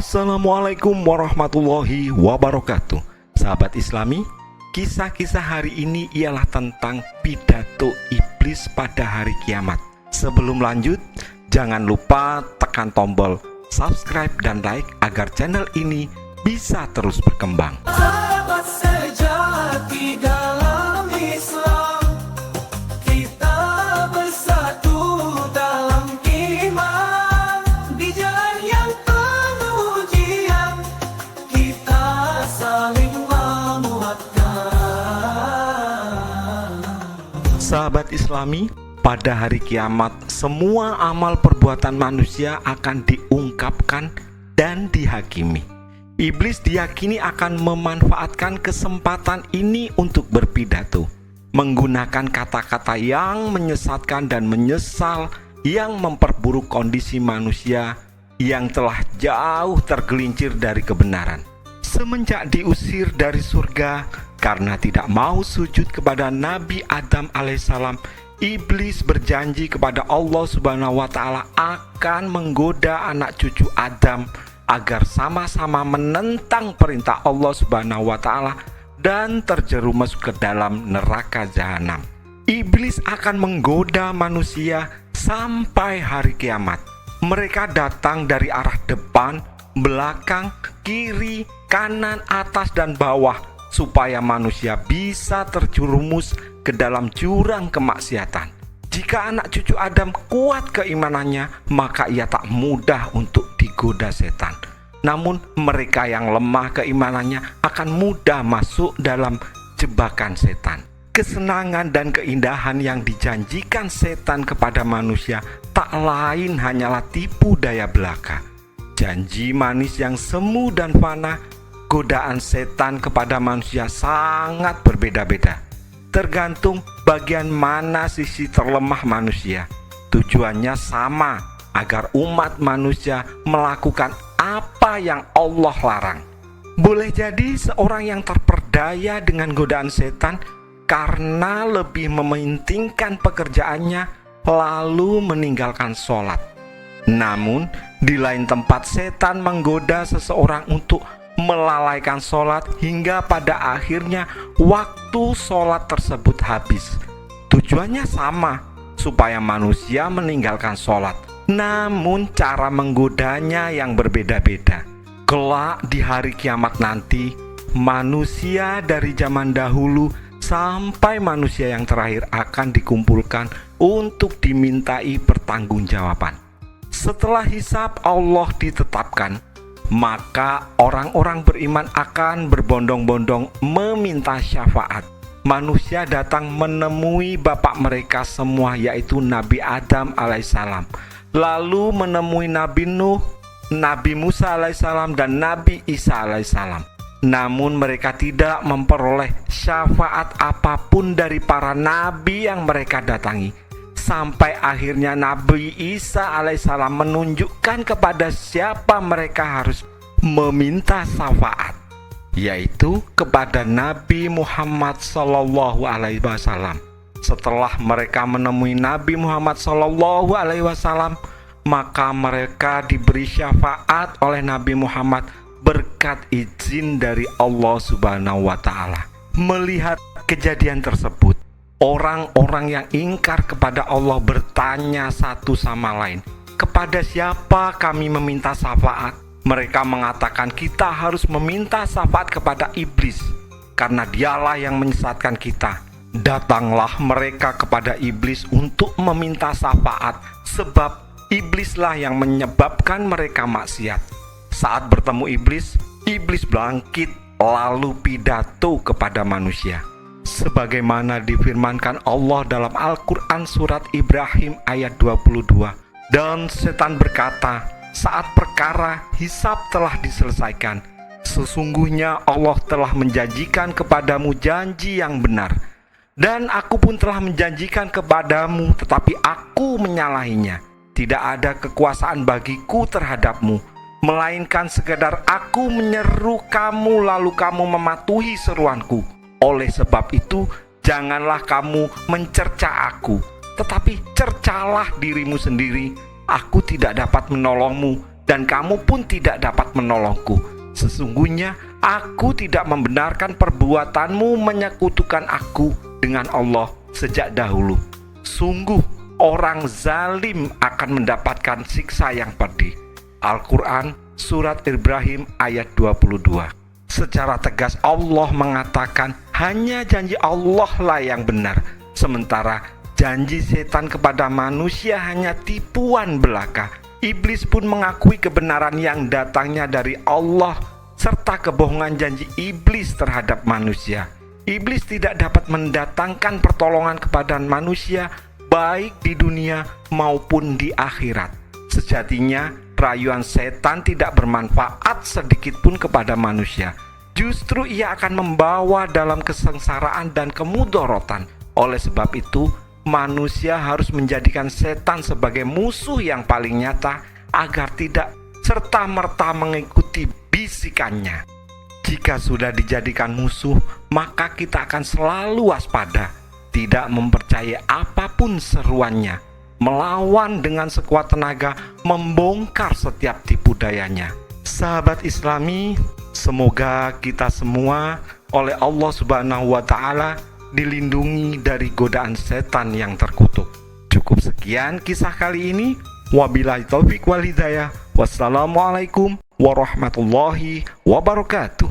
Assalamualaikum warahmatullahi wabarakatuh. Sahabat Islami, kisah-kisah hari ini ialah tentang pidato iblis pada hari kiamat. Sebelum lanjut, jangan lupa tekan tombol subscribe dan like agar channel ini bisa terus berkembang. Sahabat sejati dalam Islam, kita bersatu dalam iman. Di jalan yang penuh ujian, kita saling menguatkan. Sahabat Islami, pada hari kiamat, semua amal perbuatan manusia akan diungkapkan dan dihakimi. Iblis diyakini akan memanfaatkan kesempatan ini untuk berpidato, menggunakan kata-kata yang menyesatkan dan menyesal, yang memperburuk kondisi manusia yang telah jauh tergelincir dari kebenaran. Semenjak diusir dari surga karena tidak mau sujud kepada Nabi Adam alaihissalam, iblis berjanji kepada Allah Subhanahu wa Ta'ala akan menggoda anak cucu Adam agar sama-sama menentang perintah Allah Subhanahu wa Ta'ala dan terjerumus ke dalam neraka jahanam. Iblis akan menggoda manusia sampai hari kiamat. Mereka datang dari arah depan, belakang, kiri, kanan, atas, dan bawah supaya manusia bisa terjerumus ke dalam jurang kemaksiatan. Jika anak cucu Adam kuat keimanannya, maka ia tak mudah untuk digoda setan. Namun mereka yang lemah keimanannya akan mudah masuk dalam jebakan setan. Kesenangan dan keindahan yang dijanjikan setan kepada manusia tak lain hanyalah tipu daya belaka. Janji manis yang semu dan fana, godaan setan kepada manusia sangat berbeda-beda. Tergantung bagian mana sisi terlemah manusia. Tujuannya sama, agar umat manusia melakukan apa yang Allah larang. Boleh jadi seorang yang terperdaya dengan godaan setan karena lebih mementingkan pekerjaannya lalu meninggalkan sholat. Namun di lain tempat setan menggoda seseorang untuk melalaikan sholat hingga pada akhirnya waktu sholat tersebut habis. Tujuannya sama, supaya manusia meninggalkan sholat. Namun cara menggodanya yang berbeda-beda. Kelak di hari kiamat nanti, manusia dari zaman dahulu sampai manusia yang terakhir akan dikumpulkan untuk dimintai pertanggungjawaban. Setelah hisab Allah ditetapkan, maka orang-orang beriman akan berbondong-bondong meminta syafaat. Manusia datang menemui bapak mereka semua, yaitu Nabi Adam alaihissalam, lalu menemui Nabi Nuh, Nabi Musa alaihissalam, dan Nabi Isa alaihissalam. Namun mereka tidak memperoleh syafaat apapun dari para nabi yang mereka datangi. Sampai akhirnya Nabi Isa alaihissalam menunjukkan kepada siapa mereka harus meminta syafaat, yaitu kepada Nabi Muhammad sallallahu alaihi wasallam. Setelah mereka menemui Nabi Muhammad sallallahu alaihi wasallam, maka mereka diberi syafaat oleh Nabi Muhammad berkat izin dari Allah Subhanahu wa Ta'ala. Melihat kejadian tersebut, orang-orang yang ingkar kepada Allah bertanya satu sama lain, kepada siapa kami meminta syafaat? Mereka mengatakan kita harus meminta syafaat kepada iblis, karena dialah yang menyesatkan kita. Datanglah mereka kepada iblis untuk meminta syafaat, sebab iblislah yang menyebabkan mereka maksiat. Saat bertemu iblis, iblis bangkit lalu pidato kepada manusia. Sebagaimana difirmankan Allah dalam Al-Quran surat Ibrahim ayat 22. Dan setan berkata, saat perkara hisab telah diselesaikan, sesungguhnya Allah telah menjanjikan kepadamu janji yang benar. Dan aku pun telah menjanjikan kepadamu, tetapi aku menyalahinya. Tidak ada kekuasaan bagiku terhadapmu, melainkan sekedar aku menyeru kamu lalu kamu mematuhi seruanku. Oleh sebab itu, janganlah kamu mencerca aku, tetapi cercalah dirimu sendiri. Aku tidak dapat menolongmu dan kamu pun tidak dapat menolongku. Sesungguhnya aku tidak membenarkan perbuatanmu menyekutukan aku dengan Allah sejak dahulu. Sungguh orang zalim akan mendapatkan siksa yang pedih. Al-Quran Surat Ibrahim ayat 22. Secara tegas Allah mengatakan hanya janji Allah lah yang benar, sementara janji setan kepada manusia hanya tipuan belaka. Iblis pun mengakui kebenaran yang datangnya dari Allah serta kebohongan janji iblis terhadap manusia. Iblis tidak dapat mendatangkan pertolongan kepada manusia baik di dunia maupun di akhirat. Sejatinya rayuan setan tidak bermanfaat sedikit pun kepada manusia. Justru ia akan membawa dalam kesengsaraan dan kemudorotan. Oleh sebab itu, manusia harus menjadikan setan sebagai musuh yang paling nyata agar tidak serta-merta mengikuti bisikannya. Jika sudah dijadikan musuh, maka kita akan selalu waspada, tidak mempercayai apapun seruannya, melawan dengan sekuat tenaga, membongkar setiap tipu dayanya. Sahabat Islami, semoga kita semua oleh Allah Subhanahu wa Ta'ala dilindungi dari godaan setan yang terkutuk. Cukup sekian kisah kali ini. Wabillahi taufik wal hidayah. Wassalamualaikum warahmatullahi wabarakatuh.